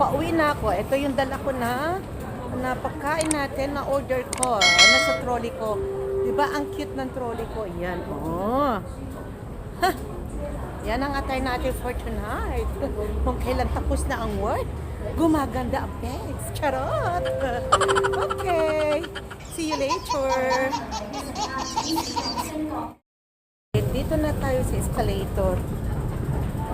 pauwi na ako. Ito yung dala ko na pagkain natin na order ko. Nasa trolley ko. Diba ang cute ng trolley ko? Yan, oh. Ha! Yan ang atay natin for tonight. Kung kailan tapos na ang work, gumaganda ang bags. Charot! Okay. See you later. Dito na tayo sa escalator.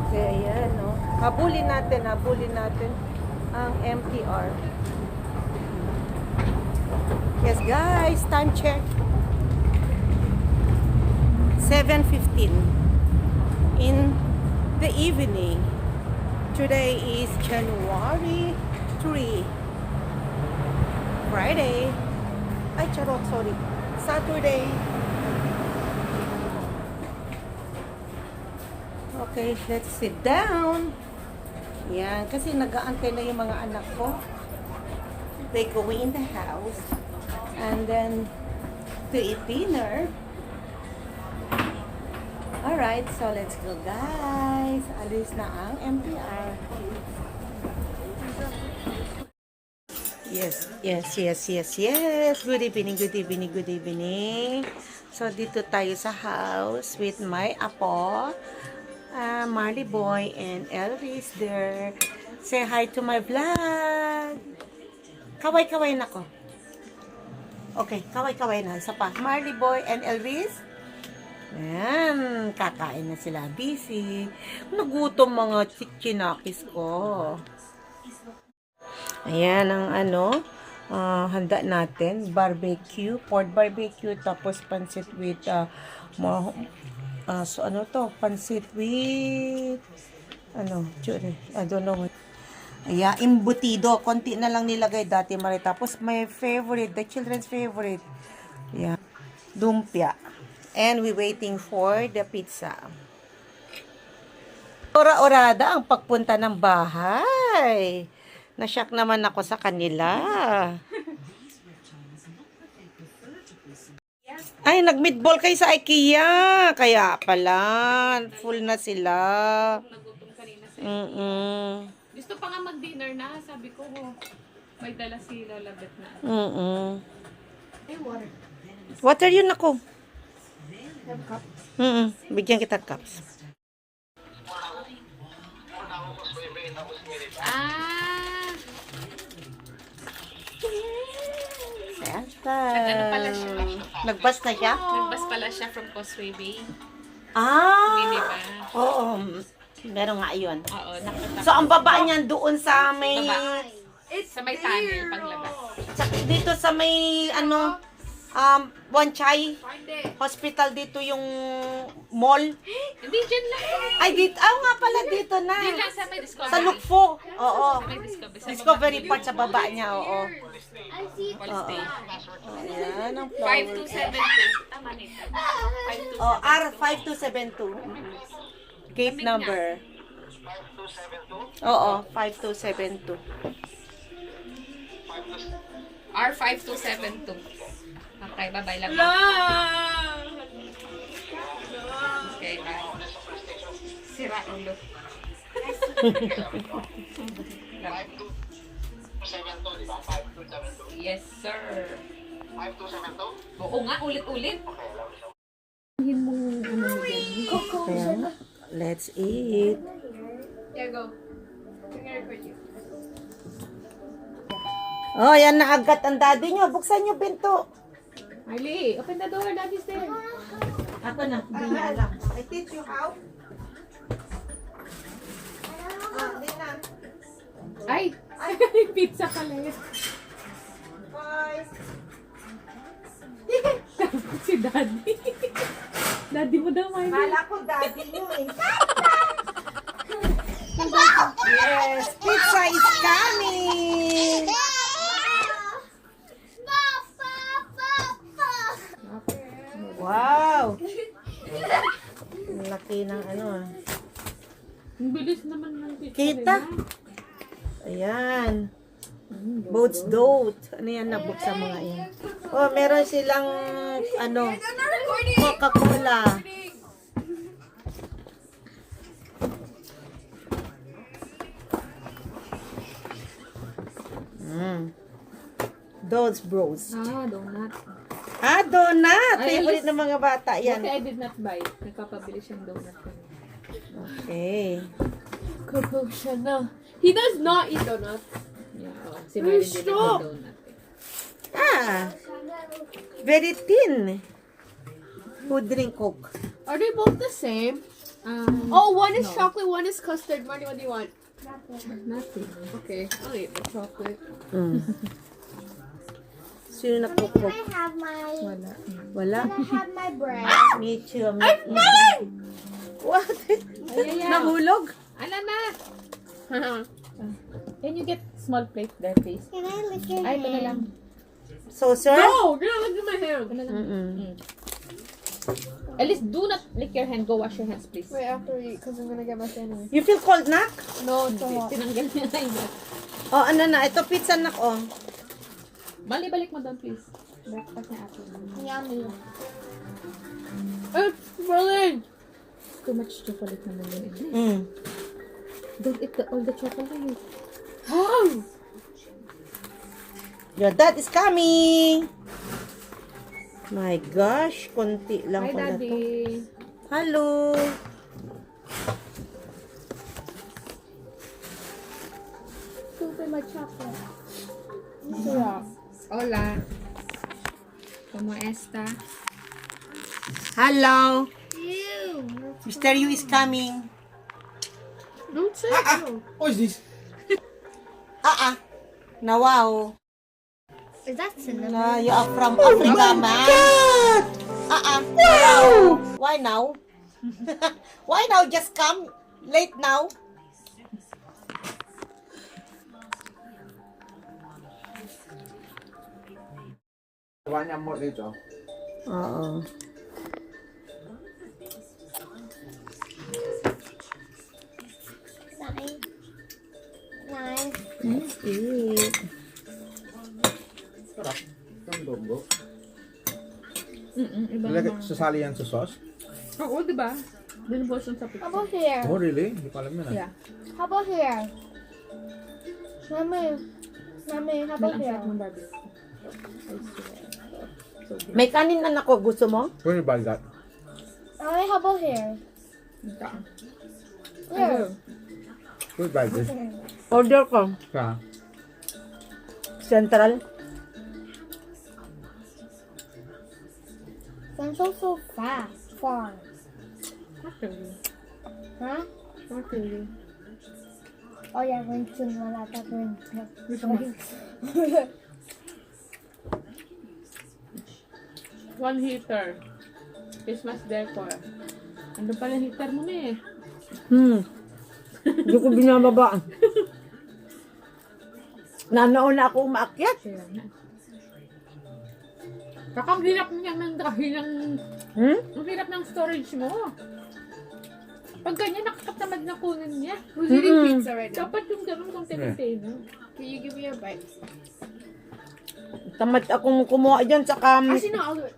Okay, ayan, no? Habulin natin ang MTR. Yes, guys, time check. 7:15 in the evening. Today is January 3. Friday. Ay, charot, sorry. Saturday. Okay, let's sit down. Yan, kasi nag-aantay na yung mga anak ko. They go in the house. And then, to eat dinner. Alright, so let's go, guys. Alis na ang MTR. Yes. Good evening. So, dito tayo sa house with my apo, Marley Boy and Elvis there. Say hi to my vlog. Kaway na ko. Okay, kaway na. Isa pa. Marley Boy and Elvis. Ayan, kakain na sila. Busy. Nagutom mga chichinakis ko. Ayan ang handa natin. Barbecue, pork barbecue, tapos pansit with, pansit with, I don't know what. Ayan, embutido. Konti na lang nilagay dati, Mari. Tapos my favorite, the children's favorite. Ayan, lumpia. And we waiting for the pizza. Ora-orada ang pagpunta ng bahay. Nasyak naman ako sa kanila. Ay, nag-meatball kayo sa IKEA. Kaya pala, full na sila. Gusto pa nga mag-dinner na. Sabi ko, may dala si Lola Beth na. Hey, water. Water yun ako. Bigyan kita cups. Ano pala siya? Nagbas na siya? Nagbas pala siya from Causeway Bay. Ah! Diba? Oo. Meron nga yun. Oo, nakatapos. So, ang baba niyan doon sa may... Sa may tunnel paglabas. Dito sa may, Wanchay Hospital, dito yung mall. Hindi, dyan lang. Ay, dito. Nga pala, dito na. Dyan lang sa may Discovery. Sa Lukfo. Oo. Sa may Discovery. Sa Discovery part sa baba niya, oo. Police Station. Ayan, ang 5272. Tama nito. 5272. Oh, R5272. Gate number. 5272? Oo, 5272. R5272. Okay, bye-bye lang. Okay, bye. Sira ulo. 5272, di ba? 5272. Yes, sir. 5272? Oo nga, ulit-ulit. Kaya, let's eat. Yeah, go. Record you. Oh, yan na agad ang daddy nyo. Buksan nyo pinto. Marley, open the door. Daddy's there. Ako na, hindi niya alam. I teach you how. Hindi na. Ay! Pizza pala yun. Bye. Si Daddy. Daddy mo daw, Marley. Kala ko daddy nyo eh. Yes, pizza is coming. Wow. Ang laki ng Ang bilis naman ng pizza. Kita. Ayan. Boats dote. Ano yan, nabuksan mga yan. Oh, meron silang Coca-Cola. Those bros. Donut. Donut! Ay, Favorite alis- ng mga bata yan. Okay, I did not buy. Nagpapabili siyang donut. Okay. Coco siya na. He does not eat donut. Yeah, si Marlon din Stop! donut. Very thin. Who drink Coke? Are they both the same? Oh, one is chocolate, one is custard. Marty, what do you want? Nothing. Okay, I'll eat the chocolate. Sino nagko-Coke? I have my Wala. I have my bread. Me too. What? Nahulog? Ala na! Can you get small plate there, please? Can I lick your Ay, ito na lang. hand? So, sir? No, you're not licking my hand. Ito na lang. At least do not lick your hand. Go wash your hands, please. Wait, after we eat, because I'm gonna get my sandwich. You feel cold, nak? No, it's so hot. Tinanggal niya na yun. Oh, ano na? Ito pizza, nak, oh. Bali, balik mo doon, please. Breakfast na ate. Yummy. It's filling. Too much chocolate naman yun. Don't eat all the chocolate. How? Your dad is coming! My gosh, konti lang Hi, pala to. Daddy. Hello! Super my chocolate. Hola. ¿Cómo está? Hello! Ew. Mr. Yu is coming. Don't say no. What is this? Nawaw. Is that cinnamon? You are from Africa, man. Wow! Why now? Why now? Just come late now. Banyak mo dito. Oo. Nine. Nine. Let's eat. Sarap. Itong dombo. Iba Ilagay, naman. sasali yan sa sauce? Oo, diba? Binubos yung sa How pizza. about here? Oh, really? Hindi ko alam yun ah. Yeah. How about here? Mommy. Mommy, how about Ang here? sarap ng barbecue. I swear. So good. May kanin na ako. Gusto mo? Where you buy that? Mommy, how about here? Here. Where you buy this? Order ko. Sa? Central. So fast. Far. Not really. Huh? Not really. Oh yeah, ring soon. Wala pa ring. One heater. Christmas decor. Ano pala heater mo na eh? Hindi ko binababa. Nanauna ako umaakyat. Kaya na. Baka ang hirap niya ng dahil ng... Ang hirap ng storage mo. Pag ganyan, nakakatamad na kunin niya. Who's eating pizza right now? Dapat yung ganun kong container. Can you give me a bite? Tamad akong kumuha dyan sa Actually, no, I'll do it.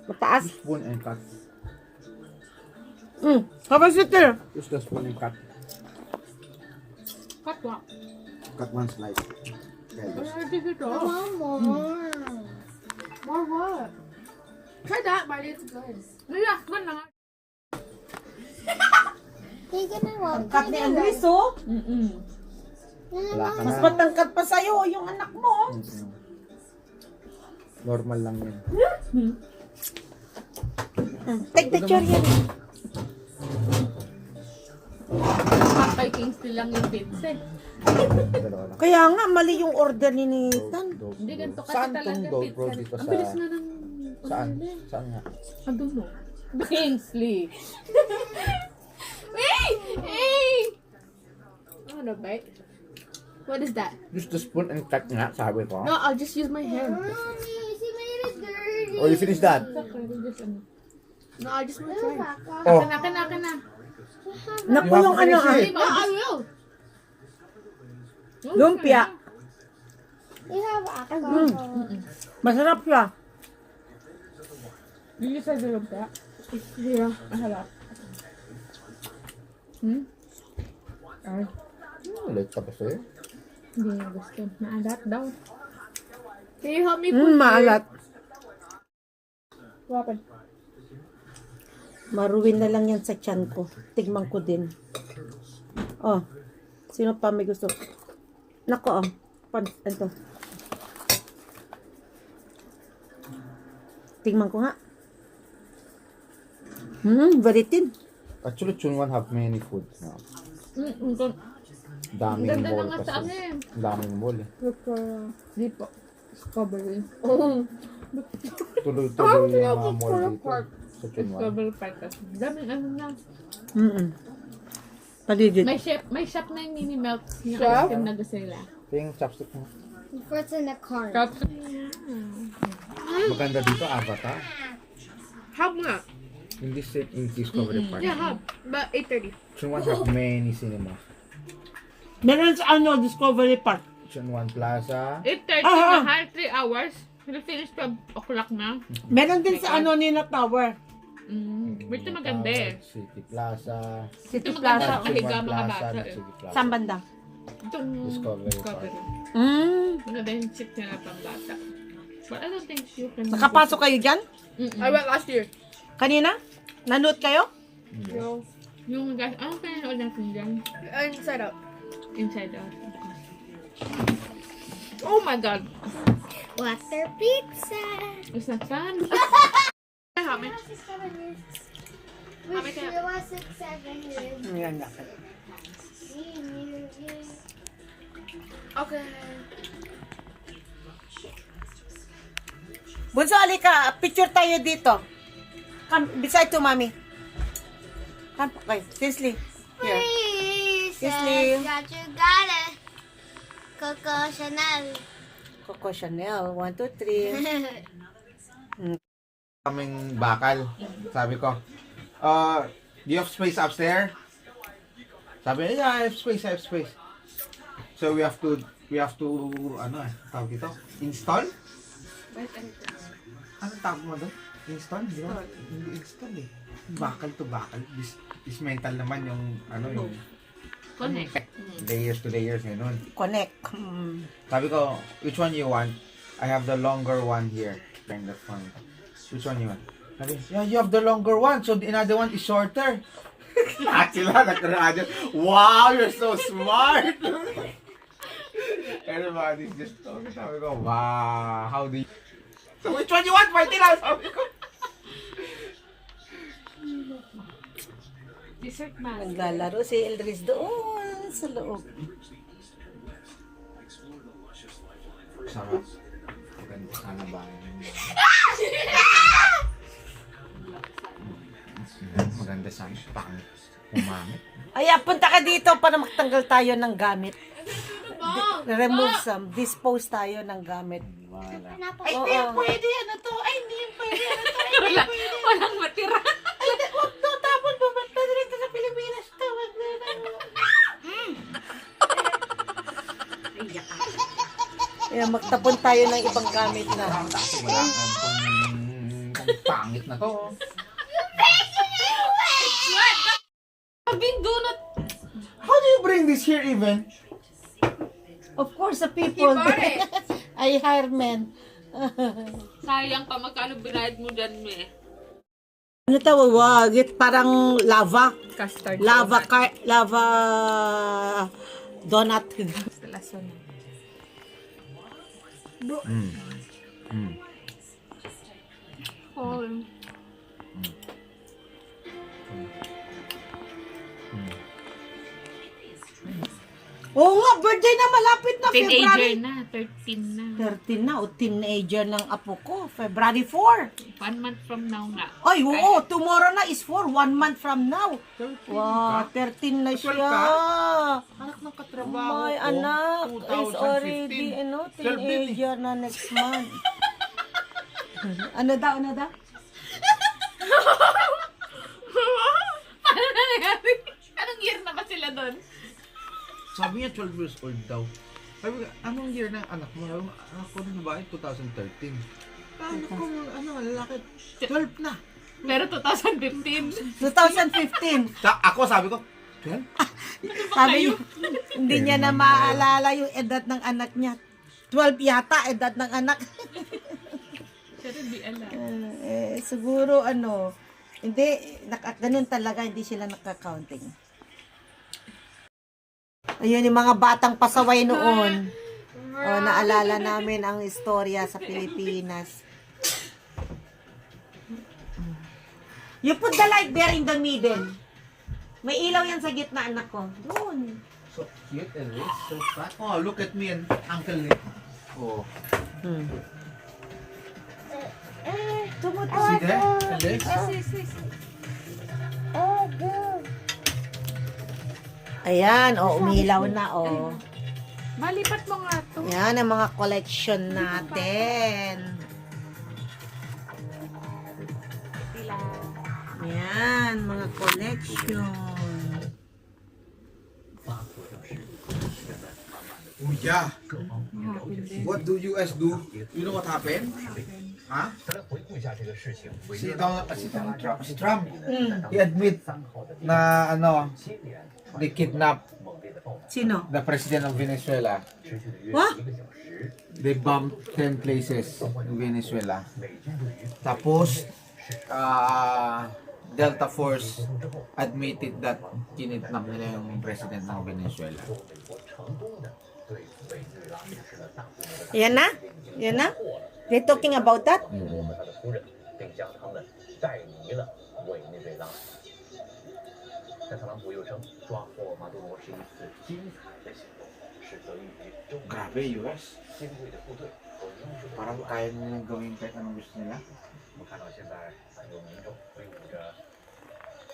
mataas. Spoon and cut. Kapasitir. Use the spoon and cut. Katwa. Cut one slice. Okay, this. Ano dito? I want more. More what? Try that, Marty. It's good. Nilak man na nga. Take it and walk. Kat ni Andres, oh. Wala ka Mas na. matangkad pa sa'yo, yung anak mo. Normal lang yan. Take the cherry. Kay Kingsley lang yung pizza eh. Dalawa lang. Kaya nga, mali yung order ni Nathan. Hindi ganito kasi Saan talaga tong dog pizza. bro dito Ang sa... bilis na ng... Saan? Saan nga? Andun mo. Kingsley. Hey! Hey! I want a bite. What is that? Use the spoon and cut nga, sabi ko. No, I'll just use my hand. Mommy, she made it dirty. Oh, you finish that? No, I just want to try. Oh, Akin na. Naku, You have yung to ano, finish it. No, I will. lumpia. You have alcohol. Masarap siya. Did you say the lumpia? Yeah. Mahalap. late ka pa sa'yo. Hindi niya gusto. Maalat daw. Can you help me put Maalat. What happened? Maruwin na lang yan sa tiyan ko. Tigman ko din. Oh. Sino pa may gusto? Nako, oh. Ito. Tigman ko nga. Very thin. Actually, Chunwan have many food now. Daming Ganda bowl na nga kasi. sa ano eh. Daming bowl eh. Di po. Discovery. Tuloy-tuloy yung mga mall dito. Sa Chunwan. Discovery Park. kasi. Daming ano na. Paligid. May shop na yung mini melt. Yung Shop? ice cream na gusto nila. Yung chopstick mo. What's in the car? Shop. Maganda dito, Avatar. How much? In this Discovery Park. Yeah, how? About 8:30. Chunwan have many cinema. Meron sa Discovery Park. Chunwan Plaza. 8:30 Ah, na 3 hours. We'll finish 12 o'clock na. Meron din sa Nina Tower. Ito maganda eh. City Plaza. City Ito maganda. Plaza. Kahiga Chunwan mga Plaza. bata at eh. City Plaza. Saan banda? Itong Discovery Discovery. Maganda yung chip nila pang bata. But I don't think you can... Nakapasok kayo dyan? I went last year. Kanina? Nanood kayo? No. Yung guys, anong pinanood natin dyan? Inside Out. Inside Out. Oh my God! Water pizza. It's not fun. How many? Which you was 6, 7 years. Yan na. Okay. Bunso, alika. Picture tayo dito. Come, beside to mommy. Come, okay. Tinsley. Here. Sisley. Got you got it. Coco Chanel. Coco Chanel. 1, 2, 3. Kaming bakal. Sabi ko, do you have space upstairs? Sabi niya, yeah, I have space. So we have to, ano tawag ito? Install? Anong tawag mo doon? Install? Hindi install eh. Bakal to bakal. Dismantle naman yung, yung Connect. layers to layers, ganun. Connect. Sabi ko, which one you want? I have the longer one here. Bring that one. Which one you want? Sabi, yeah, you have the longer one, so the another one is shorter. Lahat sila nagkaradyo. Wow, you're so smart! Everybody's just talking. Sabi ko, wow, how do you... So which one you want, Martina? Sabi ko. Dessert man. Naglalaro si Elris doon sa loob. Sarap. Maganda sana ba? Maganda sana. Pangit. Umangit. Ay, punta ka dito para magtanggal tayo ng gamit. Remove some. Dispose tayo ng gamit. Wala. Ay, hindi pwede. Ano to? Ay, hindi pwede. Ano to? Ay, hindi pwede. Walang matira. Ay, huwag to. Tapon mo. Ba't na dito sa Pilipinas to? Wag na. Ayan, magtapon tayo ng ibang gamit na. Wala kang pangit na to. Paging donut. How do you bring this here even? Of course, the people. I hire men. Sayang pa, magkano binayad mo dyan, me? Ano tawag? Wag. Parang lava. Custard. Lava donut. Lason. Oh. Oo nga, birthday na malapit na. Teenager February. na. 13 na. 13 na, o teenager ng apo ko. February 4. 1 month from now nga. Ay, oo, tomorrow na is 4. 1 month from now. Wow, 13 na siya. Anak ng katrabaho My ko. anak is 2015. already, teenager na next month. Ano daw? Ano nangyari? Anong year na ba sila doon? Sabi niya 12 years old daw. Sabi ko, anong year ng anak mo? Sabi ko, anak ko ng babae, 2013. Anak ko, lalaki, 12 na. Pero 2015. 2015. Ako sabi ko, 12? Sabi niya, hindi niya na maalala yung edad ng anak niya. 12 yata, edad ng anak. Siya rin di alam. Siguro hindi, ganun talaga, hindi sila naka-counting. Ayun, yung mga batang pasaway noon. Naalala namin ang istorya sa Pilipinas. You put the light there in the middle. May ilaw yan sa gitna, anak ko. Doon. So cute, Elvis. So fat. Oh, look at me and Uncle Nick. Oh. See there, Elvis? Ayan, umilaw na, Malipat mo nga to. Yan ang mga collection natin. Yan, mga collection. Oh yeah. What do US do? You know what happened? Huh? Si Trump. He admit na they kidnap Sino? the president of Venezuela. What? They bombed 10 places in Venezuela. Tapos, Delta Force admitted that kinidnap nila yung president ng Venezuela. Yan na? Yan na? They talking about that? Grabe, US. Parang kaya nilang gawin kahit anong gusto nila.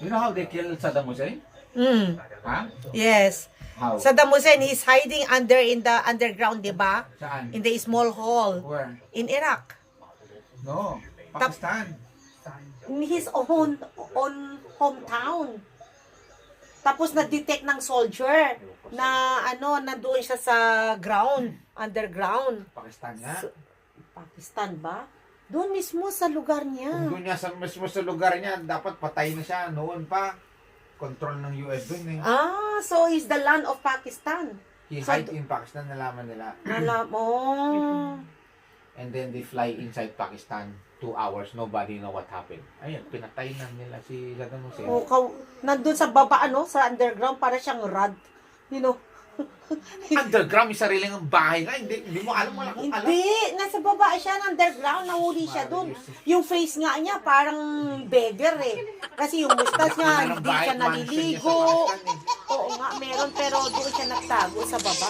You know how they killed Saddam Hussein? Huh? Yes. How? Saddam Hussein is hiding in the underground, di ba? Saan? In the small hall. Where? In Iraq. No. Pakistan. In his own hometown. Tapos na-detect ng soldier na nandoon siya sa ground, underground. Pakistan nga. Pakistan ba? Doon mismo sa lugar niya. Kung doon niya mismo sa lugar niya, dapat patay na siya noon pa. Control ng US doon eh. So is the land of Pakistan. He hide in Pakistan, nalaman nila. Alam mo. And then they fly inside Pakistan 2 hours, nobody know what happened. Ayun, pinatay na nila si Saddam Hussein. Nandun sa baba, sa underground, para siyang rod. You know? Underground, may sariling bahay nga. Hindi mo alam, wala kung alam. Hindi, nasa baba siya, underground, nahuli siya doon. Yung face nga niya, parang beggar eh. Kasi yung mustache niya, hindi siya naliligo. Oo nga, meron, pero doon siya nagtago sa baba.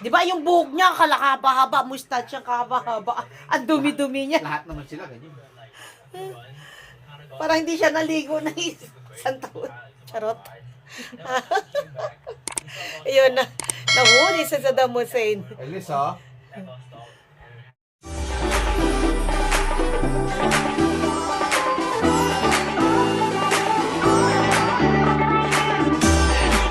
Di ba yung buhok niya, kalakaba-haba, mustache niya, kahaba-haba. Ang dumi-dumi niya. Lahat naman sila, ganyan. Parang hindi siya naligo na isang taon. Charot. Ayun na, nahuli sa Saddam Hussein. At least,